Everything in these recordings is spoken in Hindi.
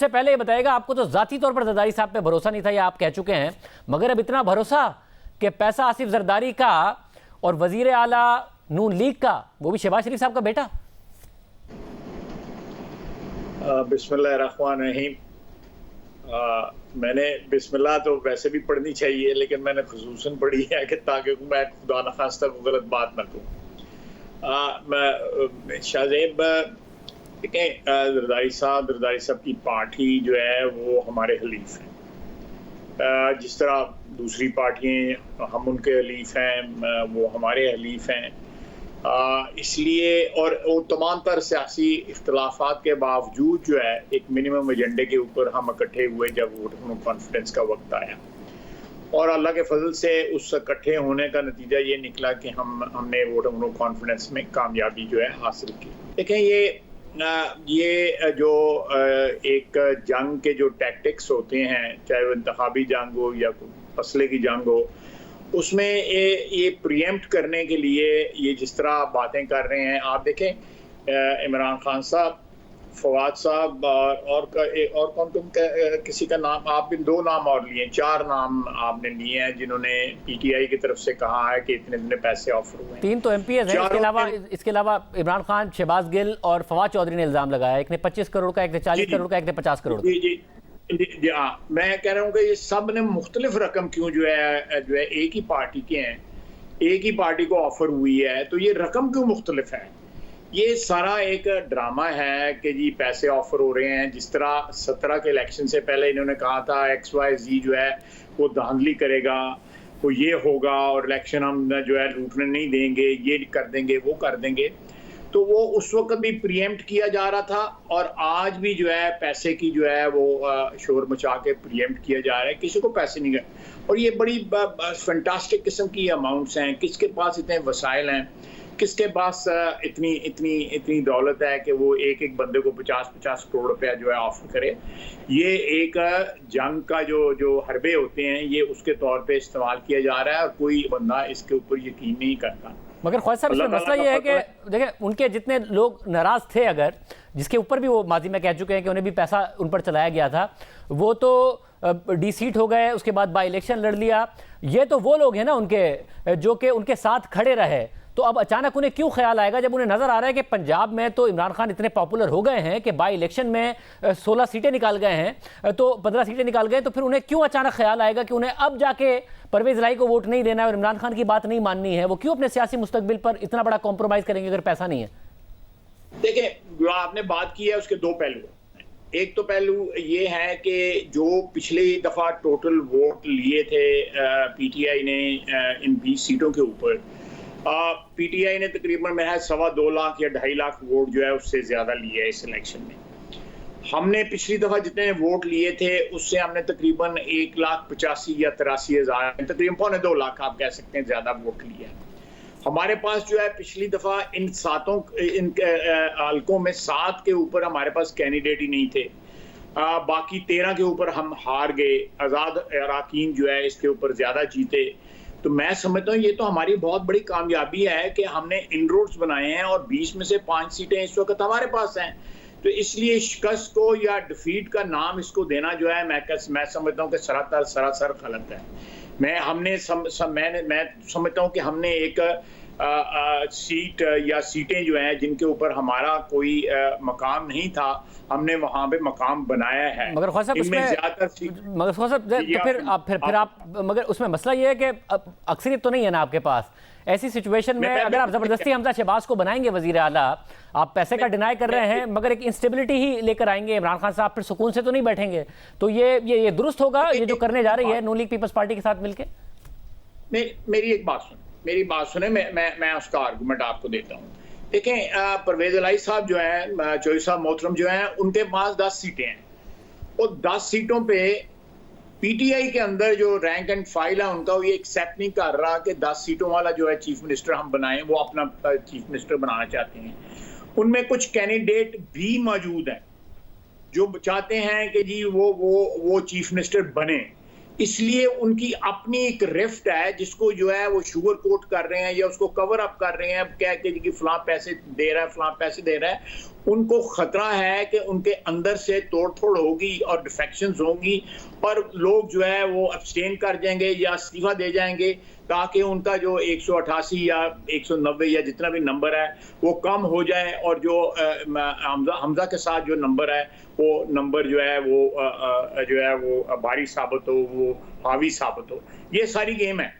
सबसे पहले ये बताइएगा, आपको तो जाती तौर पर जरदारी साहब पे भरोसा नहीं था, ये आप कह चुके हैं, मगर अब इतना भरोसा कि पैसा आसिफ जरदारी का और वजीर आला नून लीग का, वो भी शहबाज शरीफ साहब का बेटा। बिस्मिल्लाहिर्रहमानिर्रहीम। मैंने बिस्मिल्लाह तो वैसे भी पढ़नी चाहिए, लेकिन मैंने खुसूसन पढ़ी है कि ताकि मैं खुदा न खास्ता को गलत बात न कहूँ। शाहजेब देखें, जरदारी साहब की पार्टी जो है वो हमारे हलीफ हैं। जिस तरह दूसरी पार्टियां हम उनके हलीफ हैं, वो हमारे हलीफ हैं। इसलिए और वो तमाम तर सियासी इख्तलाफात के बावजूद जो है एक मिनिमम एजेंडे के ऊपर हम इकट्ठे हुए जब वोट कॉन्फिडेंस का वक्त आया, और अल्लाह के फजल से उस इकट्ठे होने का नतीजा ये निकला कि हमने वोट कॉन्फिडेंस में कामयाबी जो है हासिल की। देखें, ये जो एक जंग के जो टैक्टिक्स होते हैं, चाहे वो इंतखाबी जंग हो या फसले की जंग हो, उसमें ये प्रिएम्प्ट करने के लिए ये जिस तरह बातें कर रहे हैं, आप देखें इमरान खान साहब, फवाद साहब और कौन किसी का नाम, आप भी 2 नाम और लिए, 4 नाम आपने लिए हैं जिन्होंने पीटीआई की तरफ से कहा है कि इतने पैसे ऑफर हुए हैं। 3 तो एमपीएस हैं, इसके अलावा इमरान खान, शहबाज गिल और फवाद चौधरी ने इल्जाम लगाया, एक ने 25 करोड़ का, एक ने 40 करोड़ का, एक ने 50 करोड़ का। जी हाँ, मैं कह रहा हूँ कि ये सब ने मुख्तलिफ रकम क्यों जो है एक ही पार्टी के हैं, एक ही पार्टी को ऑफर हुई है, तो ये रकम क्यों मुख्तलिफ है? ये सारा एक ड्रामा है कि जी पैसे ऑफर हो रहे हैं। जिस तरह 17 के इलेक्शन से पहले इन्होंने कहा था XYZ जो है वो धांधली करेगा, वो ये होगा और इलेक्शन हम जो है लूटने नहीं देंगे, ये कर देंगे, वो कर देंगे, तो वो उस वक्त भी प्रीएम्प्ट किया जा रहा था, और आज भी जो है पैसे की जो है वो शोर मचा के प्रीएम्प्ट किया जा रहा है। किसी को पैसे नहीं गए, और ये बड़ी फैंटास्टिक किस्म की अमाउंट्स हैं। किसके पास इतने वसाइल हैं, किसके पास इतनी दौलत है कि वो एक बंदे को 50-50 करोड़ रुपया जो है ऑफर करे? ये एक जंग का जो हरबे होते हैं, ये उसके तौर पे इस्तेमाल किया जा रहा है, और कोई बंदा इसके ऊपर यकीन नहीं करता। मगर ख्वाजा साहब, इसमें मसला ये है कि देखिए, उनके जितने लोग नाराज थे, अगर जिसके ऊपर भी वो माजी में कह चुके हैं कि उन्हें भी पैसा उन पर चलाया गया था, वो तो डी-सीट हो गए, उसके बाद बाई इलेक्शन लड़ लिया। ये तो वो लोग हैं ना उनके, जो कि उनके साथ खड़े रहे। तो अब अचानक उन्हें क्यों ख्याल आएगा, जब उन्हें नजर आ रहा है कि पंजाब में तो इमरान खान इतने पॉपुलर हो गए हैं कि बाई इलेक्शन में 16 सीटें निकाल गए हैं, तो 15 सीटें निकाल गए, तो फिर उन्हें क्यों अचानक ख्याल आएगा कि उन्हें अब जाके परवेज इलाही को वोट नहीं देना है और इमरान खान की बात नहीं माननी है? वो क्यों अपने सियासी मुस्तकबिल पर इतना बड़ा कॉम्प्रोमाइज करेंगे अगर पैसा नहीं है? देखिए, जो आपने बात की है उसके 2 पहलू। एक तो पहलू ये है कि जो पिछली दफा टोटल वोट लिए थे पीटीआई ने इन 20 सीटों के ऊपर, पीटीआई ने तकरीबन महज 2.25 लाख या 2.5 लाख वोट जो है उससे ज्यादा लिए है इस इलेक्शन में। हमने पिछली दफा जितने वोट लिए थे उससे हमने तकरीबन 1,85,000 या 83,000, तकरीबन 2.25 लाख आप कह सकते हैं ज्यादा वोट लिए हैं। हमारे पास जो है पिछली दफा इन हलकों में 7 के ऊपर हमारे पास कैंडिडेट ही नहीं थे, बाकी 13 के ऊपर हम हार गए। आज़ाद अराकीन जो है इसके ऊपर ज्यादा जीते। तो मैं समझता हूँ ये तो हमारी बहुत बड़ी कामयाबी है कि हमने इनरोड्स बनाए हैं, और 20 में से 5 सीटें इस वक्त हमारे पास हैं। तो इसलिए शिकस्त को या डिफीट का नाम इसको देना जो है, मैं समझता हूँ कि सरासर गलत है। मैं समझता हूँ कि हमने एक सीट या सीटें जो हैं जिनके ऊपर हमारा कोई मकाम नहीं था, हमने वहां पे मकाम बनाया है। मगर ख्वाजा साहब, मगर उसमें मसला ये है कि अक्सरियत तो नहीं है ना आपके पास। ऐसी सिचुएशन में अगर आप जबरदस्ती हमजा शहबाज को बनाएंगे वजीर आला, आप पैसे का डिनाई कर रहे हैं, मगर एक इंस्टेबिलिटी ही लेकर आएंगे। इमरान खान साहब फिर सुकून से तो नहीं बैठेंगे, तो ये दुरुस्त होगा ये जो करने जा रही है नून लीग पीपल्स पार्टी के साथ मिलकर? मेरी बात सुने, मैं उसका आर्गुमेंट आपको देता हूँ। देखें, परवेज इलाही साहब जो हैं, चौधरी साहब मोहतरम जो हैं, उनके पास 10 सीटें हैं, और 10 सीटों पे पीटीआई के अंदर जो रैंक एंड फाइल है उनका वो ये एक्सेप्ट नहीं कर रहा कि 10 सीटों वाला जो है चीफ मिनिस्टर हम बनाएं, वो अपना चीफ मिनिस्टर बनाना चाहते हैं। उनमें कुछ कैंडिडेट भी मौजूद हैं जो चाहते हैं कि जी वो चीफ मिनिस्टर बने, इसलिए उनकी अपनी एक रिफ्ट है जिसको जो है वो शुगर कोट कर रहे हैं या उसको कवर अप कर रहे हैं, कह के कि फलां पैसे दे रहा है, फलां पैसे दे रहा है। उनको खतरा है कि उनके अंदर से तोड़-फोड़ होगी और डिफेक्शंस होंगी और लोग जो है वो अब्सटेन कर जाएंगे या इस्तीफा दे जाएंगे ताकि उनका जो 188 या 190 या जितना भी नंबर है वो कम हो जाए और जो हमजा के साथ जो नंबर है वो नंबर जो है वो भारी साबित हो, वो हावी साबित हो। ये सारी गेम है,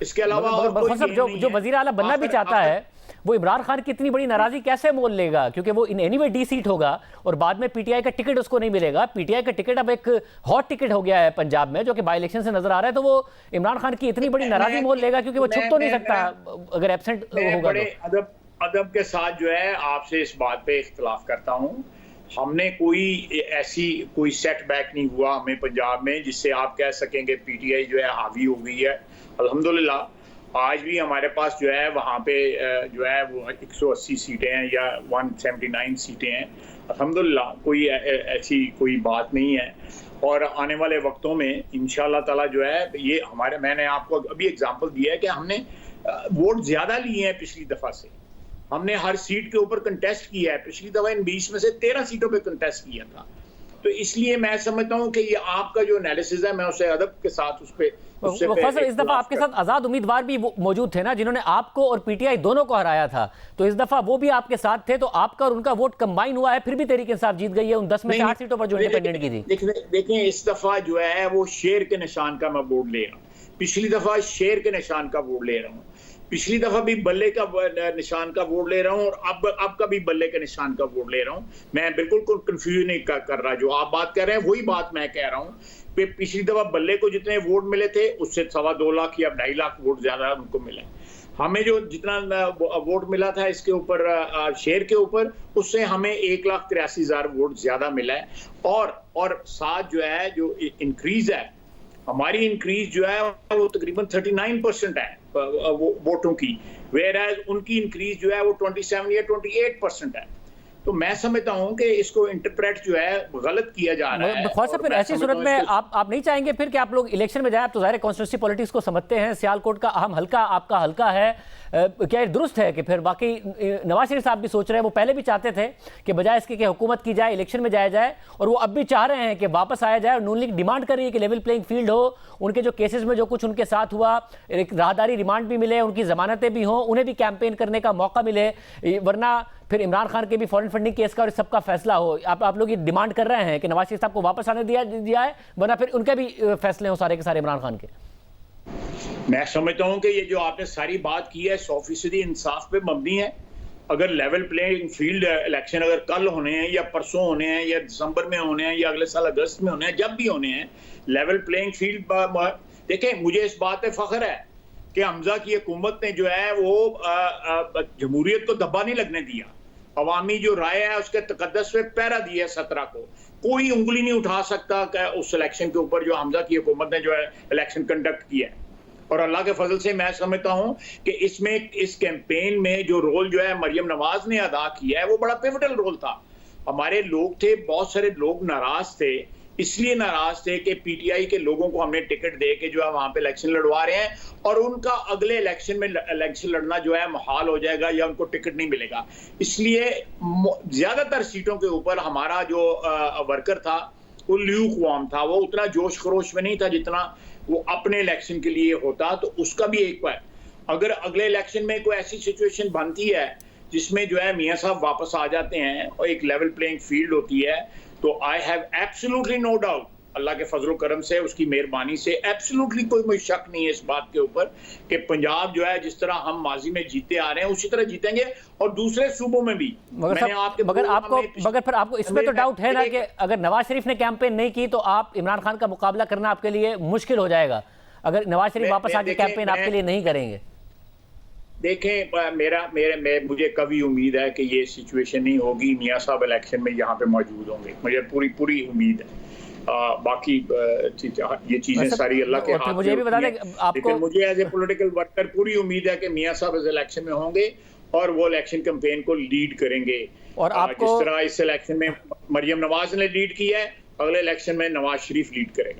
इसके अलावा और कोई गेम नहीं है। जो वजीर आला बनना भी चाहता है वो इमरान खान की इतनी बड़ी नाराजगी कैसे मोल लेगा, क्योंकि वो एनीवे डी सीट होगा और बाद में पीटीआई का टिकट उसको नहीं मिलेगा। पीटीआई का टिकट अब एक हॉट टिकट हो गया है पंजाब में, जो कि बाई इलेक्शन से नजर आ रहा है। तो वो इमरान खान की इतनी बड़ी नाराजगी मोल लेगा क्योंकि वो छुप तो नहीं सकता अगर एब्सेंट होगा। बड़े अदब के साथ जो है आपसे इस बात पे इख्तिलाफ करता हूँ। हमने कोई सेटबैक नहीं हुआ हमें पंजाब में जिससे आप कह सकेंगे पीटीआई जो है हावी हो गई है। अल्हम्दुलिल्लाह आज भी हमारे पास जो है वहाँ पे जो है वो 180 सीटें हैं या 179 सीटें हैं। अल्हम्दुलिल्लाह ऐसी कोई बात नहीं है और आने वाले वक्तों में इंशाअल्लाह ताला जो है ये मैंने आपको अभी एग्जांपल दिया है कि हमने वोट ज्यादा लिए हैं पिछली दफा से। हमने हर सीट के ऊपर कंटेस्ट किया है। पिछली दफा इन 20 में से 13 सीटों पे कंटेस्ट किया था। तो इसलिए मैं समझता हूं कि ये आपका जो एनालिसिस है मैं उसे अदब के साथ इस दफा आपके साथ आजाद उम्मीदवार भी मौजूद थे ना, जिन्होंने आपको और पीटीआई दोनों को हराया था। तो इस दफा वो भी आपके साथ थे, तो आपका और उनका वोट कंबाइन हुआ है, फिर भी तहरीक इंसाफ जीत गई है उन 10 में से 8 सीटों पर जो इंडिपेंडेंट की थी। देखिए इस दफा जो है वो शेर के निशान का मैं वोट ले रहा हूँ। पिछली दफा शेर के निशान का वोट ले रहा हूँ। पिछली दफा भी बल्ले का निशान का वोट ले रहा हूं और अब का भी बल्ले के निशान का वोट ले रहा हूं। मैं बिल्कुल कंफ्यूज नहीं कर रहा। जो आप बात कर रहे हैं वही बात मैं कह रहा हूं कि पिछली दफा बल्ले को जितने वोट मिले थे उससे 2.25 लाख या 2.5 लाख वोट ज्यादा उनको मिले। हमें जो जितना वोट मिला था इसके ऊपर शेर के ऊपर उससे हमें 1,83,000 वोट ज्यादा मिला है और साथ जो है जो इंक्रीज है हमारी इंक्रीज जो है वो तकरीबन 39% है वोटों की, वेयर एज उनकी इंक्रीज जो है वो 27 या 28% है। तो मैं समझता हूं कि इसको इंटरप्रेट जो है गलत किया जा रहा है। ख्वाजा साहब, फिर ऐसी सूरत में आप नहीं चाहेंगे फिर कि आप लोग इलेक्शन में जाए? आप तो ज़ाहिर कॉन्स्टिट्यूंसी पॉलिटिक्स को समझते हैं, सियालकोट का अहम हल्का आपका हल्का है। क्या ये दुरुस्त है कि फिर बाकी नवाज शरीफ साहब भी सोच रहे हैं, वो पहले भी चाहते थे कि बजाय इसके कि हुकूमत की जाए इलेक्शन में जाया जाए, और वो अब भी चाह रहे हैं कि वापस आया जाए और नून लीग डिमांड कर रही है कि लेवल प्लेइंग फील्ड हो, उनके जो केसेस में जो कुछ उनके साथ हुआ, एक राहदारी रिमांड भी मिले, उनकी जमानतें भी हों, उन्हें भी कैंपेन करने का मौका मिले, वरना फिर इमरान खान के भी फॉरेन फंडिंग केस का और सबका फैसला हो। आप लोग ये डिमांड कर रहे हैं कि नवाज शरीफ साहब को वापस आने दिया है, वरना फिर उनके भी फैसले हो सारे के सारे इमरान खान के। मैं समझता हूं कि ये जो आपने सारी बात की है 100% इंसाफ पे मबनी है। अगर लेवल प्लेइंग फील्ड इलेक्शन अगर कल होने हैं या परसों होने हैं या दिसंबर में होने हैं या अगले साल अगस्त में होने हैं, जब भी होने हैं, लेवल प्लेइंग फील्ड देखें, मुझे इस बात पे फख्र है कि हमजा की हुकूमत ने जो है वो जमहूरियत को धब्बा नहीं लगने दिया। अवामी जो राय है उसके तकद्दस पे पहरा दिया 17 को। कोई उंगली नहीं उठा सकता उस इलेक्शन के ऊपर जो हमजा की हुकूमत ने जो है इलेक्शन कंडक्ट किया है। और अल्लाह के फजल से मैं समझता हूं कि इस कैंपेन में जो रोल जो है मरियम नवाज ने अदा किया है वो बड़ा पिवटल रोल था। हमारे लोग थे, बहुत सारे लोग नाराज थे, इसलिए नाराज थे कि पीटीआई के लोगों को हमने टिकट दे के जो है वहां पे इलेक्शन लड़वा रहे हैं और उनका अगले इलेक्शन में इलेक्शन लड़ना जो है मुहाल हो जाएगा या उनको टिकट नहीं मिलेगा। इसलिए ज्यादातर सीटों के ऊपर हमारा जो वर्कर था वो ल्यूकवार्म था, वो उतना जोश खरोश में नहीं था जितना वो अपने इलेक्शन के लिए होता। तो उसका भी एक बार अगर अगले इलेक्शन में कोई ऐसी सिचुएशन बनती है जिसमें जो है मियां साहब वापस आ जाते हैं और एक लेवल प्लेइंग फील्ड होती है, तो I have absolutely no doubt, अल्लाह के फजल करम से, उसकी मेहरबानी से एब्सोल्युटली कोई शक नहीं है इस बात के ऊपर कि पंजाब जो है जिस तरह हम माजी में जीते आ रहे हैं उसी तरह जीतेंगे और दूसरे सूबों में भी। मगर फिर आपको इसमें तो डाउट है ना कि अगर नवाज शरीफ ने कैंपेन नहीं की तो आप इमरान खान का मुकाबला करना आपके लिए मुश्किल हो जाएगा, अगर नवाज शरीफ वापस आके कैंपेन आपके लिए नहीं करेंगे। देखें, मुझे कभी उम्मीद है कि ये सिचुएशन नहीं होगी। मियां साहब इलेक्शन में यहाँ पे मौजूद होंगे, मुझे पूरी उम्मीद है। बाकी ये चीजें सारी अल्लाह के हाथ में। मुझे भी बता दें आपको, मुझे एज ए पॉलिटिकल वर्कर पूरी उम्मीद है कि मियां साहब इस इलेक्शन में होंगे और वो इलेक्शन कैंपेन को लीड करेंगे। और आपको जिस तरह इस इलेक्शन में मरियम नवाज ने लीड किया है, अगले इलेक्शन में नवाज शरीफ लीड करेगा।